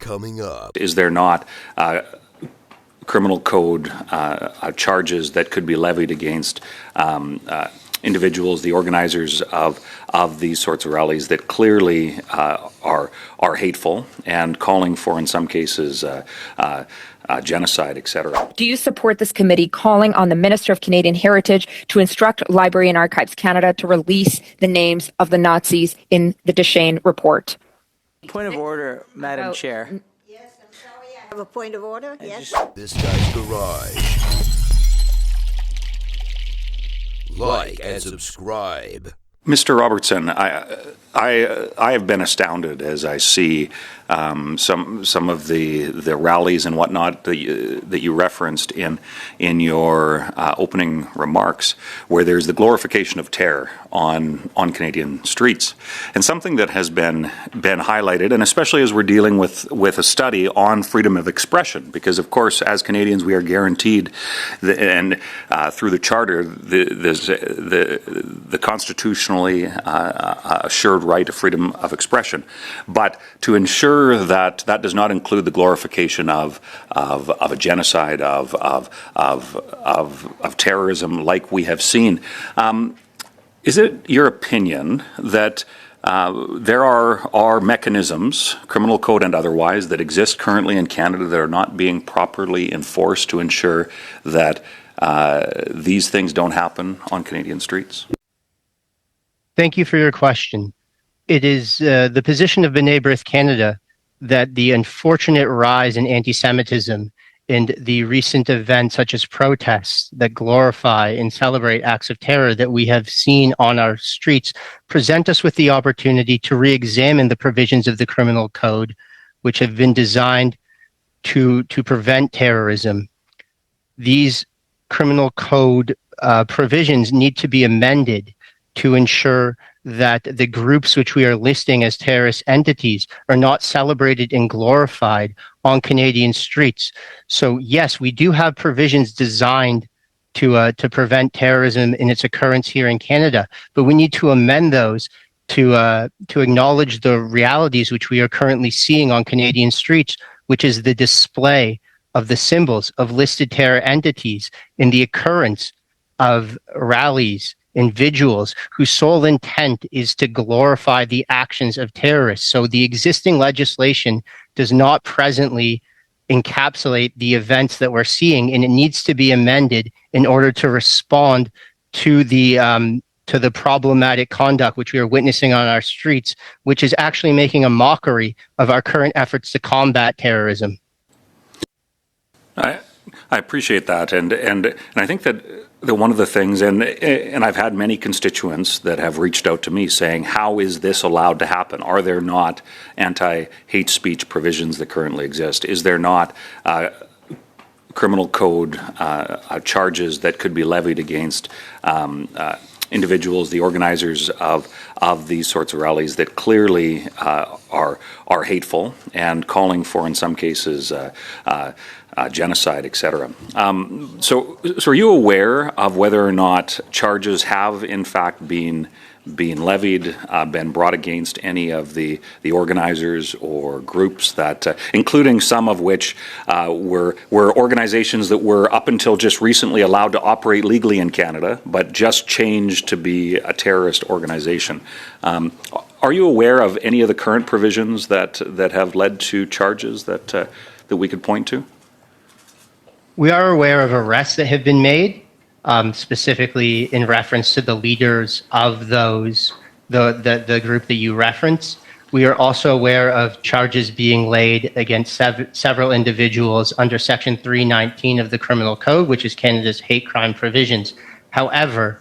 coming up. Is there not criminal code charges that could be levied against individuals, the organizers of these sorts of rallies that clearly are hateful and calling for, in some cases, genocide, etc. Do you support this committee calling on the Minister of Canadian Heritage to instruct Library and Archives Canada to release the names of the Nazis in the Deschênes report? Point of order, Madam Chair. Yes, I'm sorry, I have a point of order. Yes. This guy's garage. Like and subscribe. Mr. Robertson, I have been astounded as I see some of the rallies and whatnot that you referenced in your opening remarks, where there's the glorification of terror on Canadian streets, and something that has been highlighted, and especially as we're dealing with a study on freedom of expression, because of course as Canadians we are guaranteed through the Charter the constitutionally assured right of freedom of expression, but to ensure that that does not include the glorification of a genocide, of terrorism like we have seen. Is it your opinion that there are mechanisms, criminal code and otherwise, that exist currently in Canada that are not being properly enforced to ensure that these things don't happen on Canadian streets? Thank you for your question. It is the position of B'nai B'rith Canada that the unfortunate rise in anti-Semitism and the recent events such as protests that glorify and celebrate acts of terror that we have seen on our streets present us with the opportunity to re-examine the provisions of the criminal code, which have been designed to prevent terrorism. These criminal code provisions need to be amended to ensure that the groups which we are listing as terrorist entities are not celebrated and glorified on Canadian streets. So yes, we do have provisions designed to prevent terrorism in its occurrence here in Canada, but we need to amend those to acknowledge the realities which we are currently seeing on Canadian streets, which is the display of the symbols of listed terror entities in the occurrence of rallies, individuals whose sole intent is to glorify the actions of terrorists. So the existing legislation does not presently encapsulate the events that we're seeing, and it needs to be amended in order to respond to the problematic conduct which we are witnessing on our streets, which is actually making a mockery of our current efforts to combat terrorism. I appreciate that, and I think that one of the things, and I've had many constituents that have reached out to me saying, how is this allowed to happen? Are there not anti-hate speech provisions that currently exist? Is there not criminal code charges that could be levied against individuals, the organizers of these sorts of rallies that clearly are hateful and calling for, in some cases, genocide, etc. So are you aware of whether or not charges have in fact been levied, been brought against any of the organizers or groups that, including some of which were organizations that were up until just recently allowed to operate legally in Canada, but just changed to be a terrorist organization? Are you aware of any of the current provisions that have led to charges that we could point to? We are aware of arrests that have been made, specifically in reference to the leaders of the group that you referenced. We are also aware of charges being laid against several individuals under Section 319 of the Criminal Code, which is Canada's hate crime provisions. However,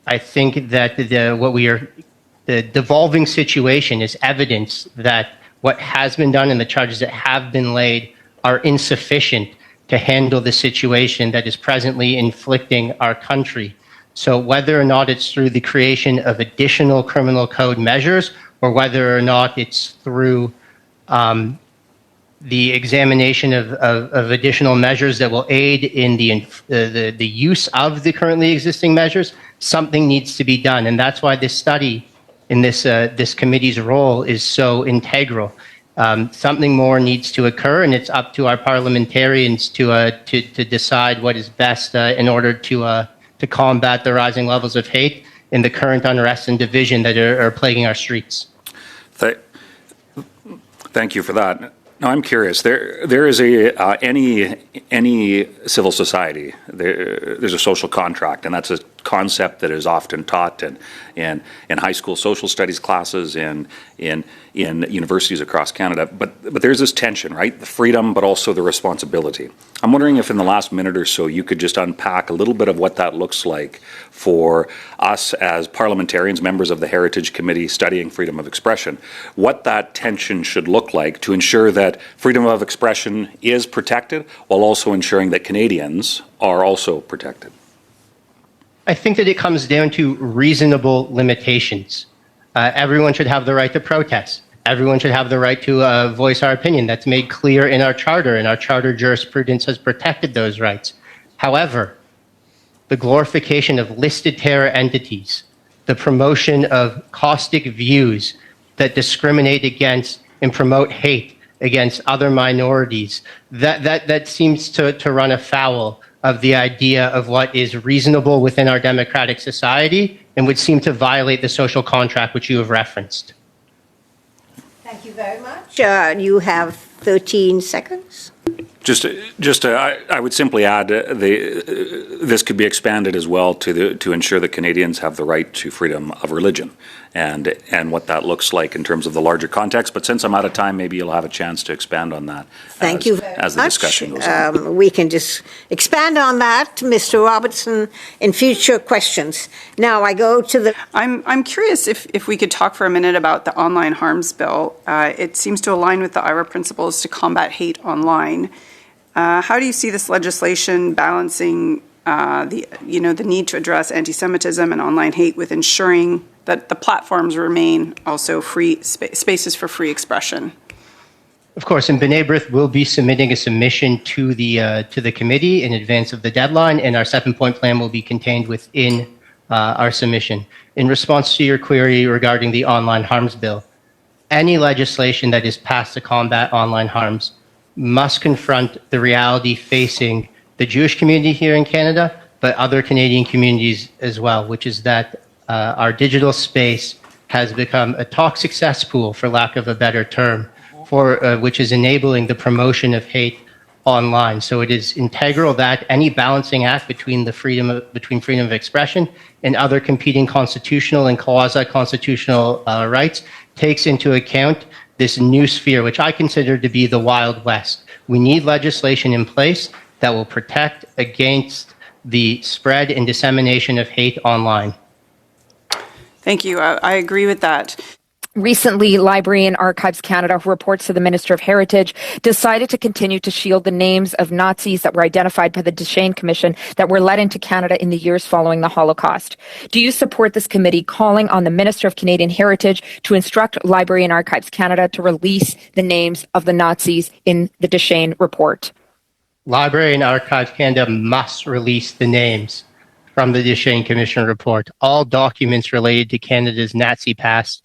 I think that the devolving situation is evidence that what has been done and the charges that have been laid are insufficient to handle the situation that is presently inflicting our country. So whether or not it's through the creation of additional criminal code measures, or whether or not it's through the examination of additional measures that will aid in the use of the currently existing measures, something needs to be done. And that's why this study in this committee's role is so integral. Something more needs to occur, and it's up to our parliamentarians to decide what is best in order to combat the rising levels of hate and the current unrest and division that are plaguing our streets. Thank you for that. Now, I'm curious. There is any civil society. There's a social contract, and that's a concept that is often taught in high school social studies classes and in universities across Canada. But there's this tension, right? The freedom, but also the responsibility. I'm wondering if in the last minute or so you could just unpack a little bit of what that looks like for us as parliamentarians, members of the Heritage Committee studying freedom of expression, what that tension should look like to ensure that freedom of expression is protected while also ensuring that Canadians are also protected. I think that it comes down to reasonable limitations. Everyone should have the right to protest. Everyone should have the right to voice our opinion. That's made clear in our charter, and our charter jurisprudence has protected those rights. However, the glorification of listed terror entities, the promotion of caustic views that discriminate against and promote hate against other minorities, that seems to run afoul of the idea of what is reasonable within our democratic society and would seem to violate the social contract which you have referenced. Thank you very much. You have 13 seconds. I would simply add this could be expanded as well to ensure that Canadians have the right to freedom of religion and what that looks like in terms of the larger context. But since I'm out of time, maybe you'll have a chance to expand on that. Thank you very as the much. discussion goes on. We can just expand on that, Mr. Robertson, in future questions. Now I go to the. I'm curious if we could talk for a minute about the online harms bill. It seems to align with the IRA principles to combat hate online. How do you see this legislation balancing the need to address anti-Semitism and online hate with ensuring that the platforms remain also free spaces for free expression? Of course, and B'nai B'rith will be submitting a submission to the committee in advance of the deadline, and our 7-point plan will be contained within our submission. In response to your query regarding the online harms bill, any legislation that is passed to combat online harms must confront the reality facing the Jewish community here in Canada, but other Canadian communities as well, which is that our digital space has become a toxic cesspool, for lack of a better term, which is enabling the promotion of hate online. So it is integral that any balancing act between freedom of expression and other competing constitutional and quasi-constitutional rights takes into account this new sphere, which I consider to be the Wild West. We need legislation in place that will protect against the spread and dissemination of hate online. Thank you. I agree with that. Recently, Library and Archives Canada, who reports to the Minister of Heritage, decided to continue to shield the names of Nazis that were identified by the Deschênes Commission that were led into Canada in the years following the Holocaust. Do you support this committee calling on the Minister of Canadian Heritage to instruct Library and Archives Canada to release the names of the Nazis in the Deschênes report? Library and Archives Canada must release the names from the Deschênes Commission report. All documents related to Canada's Nazi past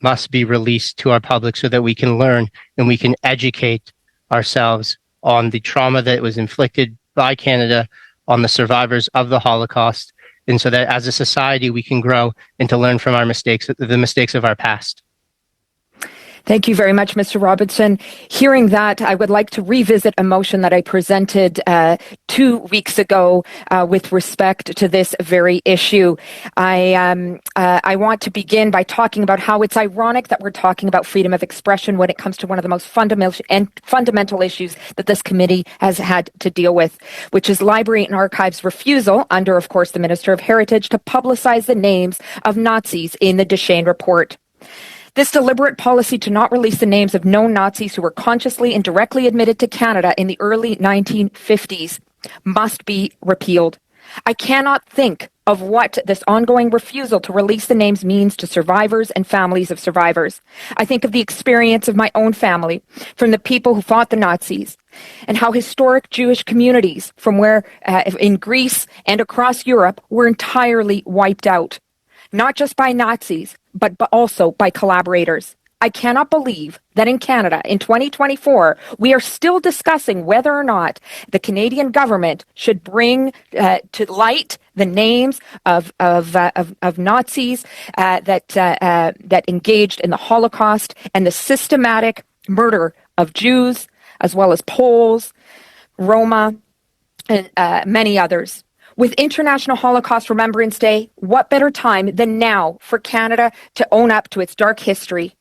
must be released to our public so that we can learn and we can educate ourselves on the trauma that was inflicted by Canada on the survivors of the Holocaust, and so that as a society we can grow and to learn from our mistakes, the mistakes of our past. Thank you very much, Mr. Robertson. Hearing that, I would like to revisit a motion that I presented 2 weeks ago with respect to this very issue. I want to begin by talking about how it's ironic that we're talking about freedom of expression when it comes to one of the most fundamental issues that this committee has had to deal with, which is Library and Archives' refusal, under, of course, the Minister of Heritage, to publicize the names of Nazis in the Deschênes report. This deliberate policy to not release the names of known Nazis who were consciously and directly admitted to Canada in the early 1950s must be repealed. I cannot think of what this ongoing refusal to release the names means to survivors and families of survivors. I think of the experience of my own family, from the people who fought the Nazis, and how historic Jewish communities from where in Greece and across Europe were entirely wiped out, not just by Nazis, but also by collaborators. I cannot believe that in Canada in 2024, we are still discussing whether or not the Canadian government should bring to light the names of Nazis that engaged in the Holocaust and the systematic murder of Jews, as well as Poles, Roma, and many others. With International Holocaust Remembrance Day, what better time than now for Canada to own up to its dark history?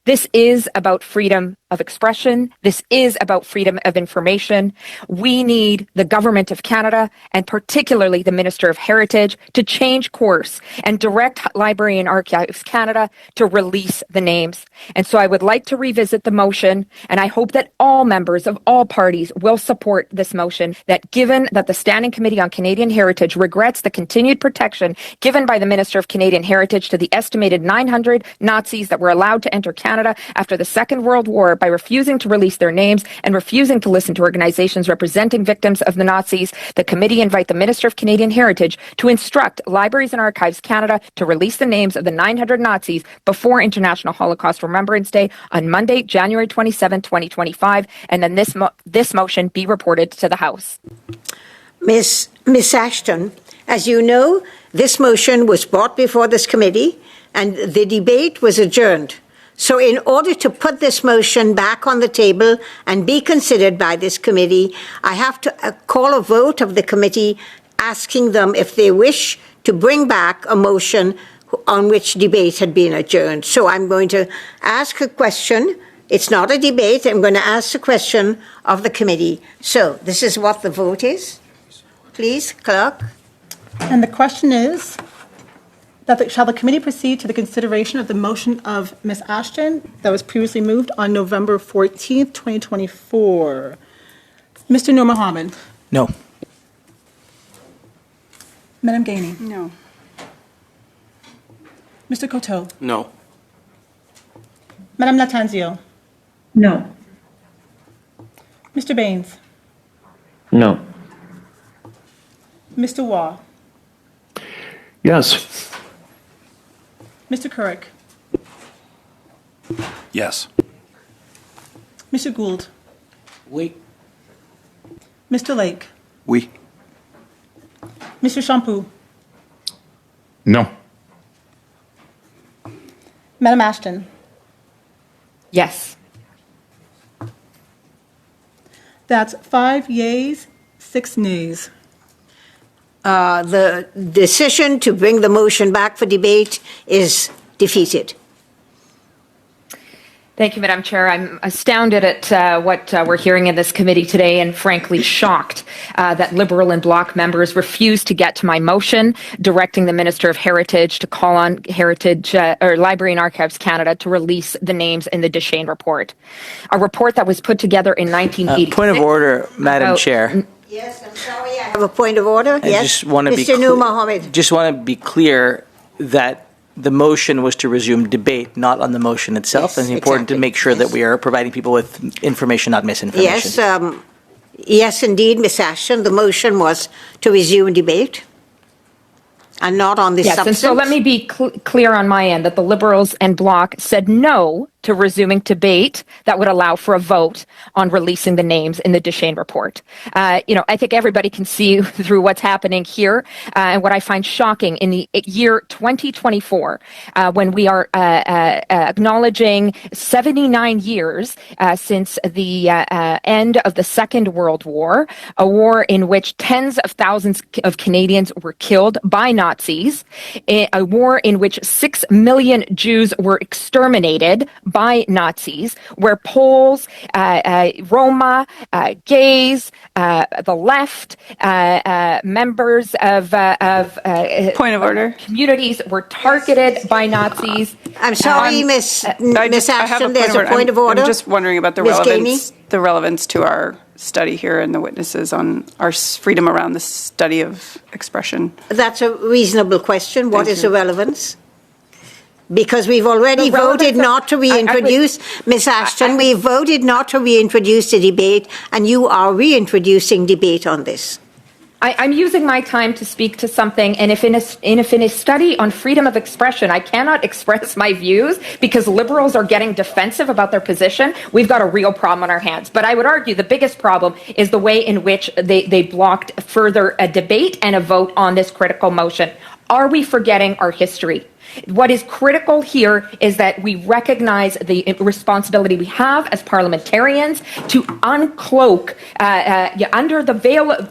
This is about freedom of expression. This is about freedom of information. We need the Government of Canada, and particularly the Minister of Heritage, to change course and direct Library and Archives Canada to release the names. And so I would like to revisit the motion, and I hope that all members of all parties will support this motion, that given that the Standing Committee on Canadian Heritage regrets the continued protection given by the Minister of Canadian Heritage to the estimated 900 Nazis that were allowed to enter Canada after the Second World War by refusing to release their names and refusing to listen to organizations representing victims of the Nazis, the committee invite the Minister of Canadian Heritage to instruct Libraries and Archives Canada to release the names of the 900 Nazis before International Holocaust Remembrance Day on Monday, January 27, 2025, and then this motion be reported to the House. Miss Ashton, as you know, this motion was brought before this committee and the debate was adjourned. So in order to put this motion back on the table and be considered by this committee, I have to call a vote of the committee asking them if they wish to bring back a motion on which debate had been adjourned. So I'm going to ask a question. It's not a debate. I'm going to ask a question of the committee. So this is what the vote is. Please, clerk. And the question is, shall the committee proceed to the consideration of the motion of Ms. Ashton that was previously moved on November 14th, 2024? Mr. Noor Mohammed. No. Madam Gainey. No. Mr. Coteau. No. Madam Latanzio. No. Mr. Baines. No. Mr. Waugh. Yes. Mr. Couric. Yes. Mr. Gould. Oui. Mr. Lake. Oui. Mr. Champoux. No. Madam Ashton. Yes. That's 5 yeas, 6 nays. The decision to bring the motion back for debate is defeated. Thank you, Madam Chair. I'm astounded at what we're hearing in this committee today, and frankly shocked that Liberal and Bloc members refuse to get to my motion directing the Minister of Heritage to call on Heritage or Library and Archives Canada to release the names in the Deschênes report, a report that was put together in 1986. Point of order, Madam Chair. Yes, I'm sorry. I have a point of order. I Yes, just want to be Mr. Noor Mohammed. Just want to be clear that the motion was to resume debate, not on the motion itself. Yes, and it's important exactly. to make sure that Yes. we are providing people with information, not misinformation. Yes, yes, indeed, Ms. Ashton. The motion was to resume debate and not on the Yes, substance. and so let me be clear on my end that the Liberals and Bloc said no to resuming debate that would allow for a vote on releasing the names in the Deschênes report. I think everybody can see through what's happening here, and what I find shocking in the year 2024, when we are acknowledging 79 years since the end of the Second World War, a war in which tens of thousands of Canadians were killed by Nazis, a war in which 6 million Jews were exterminated by Nazis, where Poles, Roma, gays, the left, members of Point of order. communities were targeted by Nazis. I'm sorry, Ms. I have Ashton, there's a point of order. I'm just wondering about Ms. the relevance to our study here and the witnesses on our freedom around the study of expression. That's a reasonable question. What Thank is you. the relevance? Because we've already The relevance voted of- not to reintroduce, Ms. Ashton, we voted not to reintroduce the debate, and you are reintroducing debate on this. I'm using my time to speak to something, and if in a study on freedom of expression, I cannot express my views because liberals are getting defensive about their position, we've got a real problem on our hands. But I would argue the biggest problem is the way in which they blocked further a debate and a vote on this critical motion. Are we forgetting our history? What is critical here is that we recognize the responsibility we have as parliamentarians to uncloak,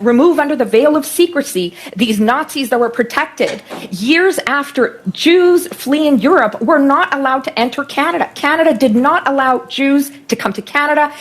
remove under the veil of secrecy these Nazis that were protected. Years after Jews fleeing Europe were not allowed to enter Canada. Canada did not allow Jews to come to Canada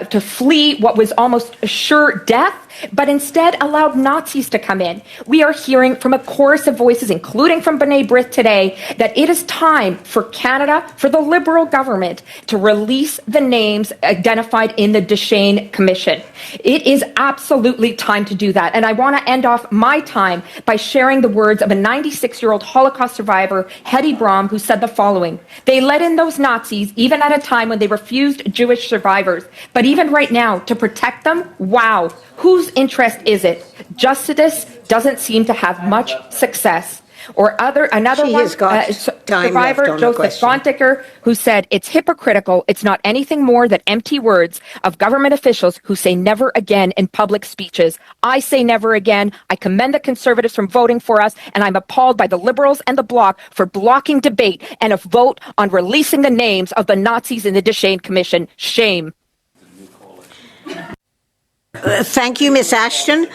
to flee what was almost sure death, but instead allowed Nazis to come in. We are hearing from a chorus of voices, including from B'nai B'rith today, that it is time for Canada, for the Liberal government, to release the names identified in the Duchesne Commission. It is absolutely time to do that. And I want to end off my time by sharing the words of a 96-year-old Holocaust survivor, Hedy Braum, who said the following: "They let in those Nazis even at a time when they refused Jewish survivors. But even right now, to protect them, wow, whose interest is it? Justice doesn't seem to have much success." Or another She one, has got time survivor left on the Joseph question. Gontiker, who said, "It's hypocritical. It's not anything more than empty words of government officials who say never again in public speeches. I say never again. I commend the Conservatives from voting for us, and I'm appalled by the Liberals and the Bloc for blocking debate and a vote on releasing the names of the Nazis in the Duchesne Commission. Shame." Thank you, Ms. Ashton.